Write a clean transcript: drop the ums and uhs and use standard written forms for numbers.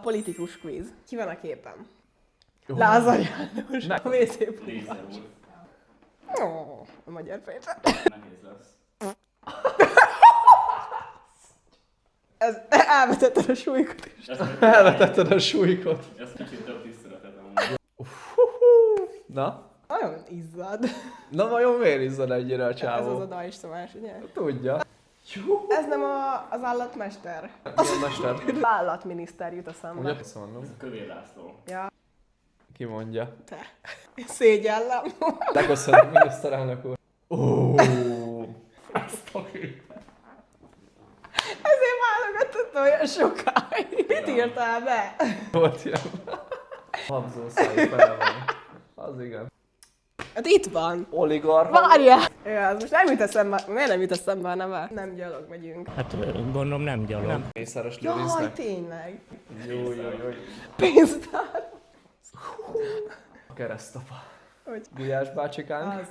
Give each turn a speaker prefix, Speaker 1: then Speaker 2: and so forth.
Speaker 1: Politikus quiz. Ki van a képen? Lázár János, a WC
Speaker 2: Lézer úr.
Speaker 1: a Magyar Péter.
Speaker 2: Nehéz lesz.
Speaker 1: Ez elvetetted a súlykot is.
Speaker 3: Elvetetted a súlykot.
Speaker 2: Ez kicsit több tiszteletet amúgy.
Speaker 3: Na?
Speaker 1: Nagyon izzad.
Speaker 3: Na vajon miért izzad ennyire a
Speaker 1: Ez az
Speaker 3: csávó?
Speaker 1: a Dajs Tamás, ugye?
Speaker 3: Tudja.
Speaker 1: Ez nem az állatmester.
Speaker 3: Milyen mester?
Speaker 1: Állatminiszter jut eszembe.
Speaker 3: Ugye ezt mondom.
Speaker 2: Ez a Kövér László.
Speaker 1: Ja,
Speaker 3: Ki mondja?
Speaker 1: te. Szégyellem.
Speaker 3: Leköszönöm, miniszterelnök úr.
Speaker 1: Ezért válogatott olyan sokáig. Mit írtál be?
Speaker 3: Volt ilyen. Habzószájú fel van. Az igen.
Speaker 1: Hát itt van.
Speaker 3: Oligarcha.
Speaker 1: Várjál! Ja, ez most nem jut eszembe. Miért nem jut eszembe a neve? Nem gyalog megyünk.
Speaker 4: Hát gondolom nem gyalog.
Speaker 3: Mészáros
Speaker 1: Jaj,
Speaker 3: Lőrincnek.
Speaker 1: tényleg.
Speaker 3: Jó.
Speaker 1: Pénztár.
Speaker 3: A keresztapa.
Speaker 1: Hogy?
Speaker 3: Gulyás bácsikánk.
Speaker 1: Az.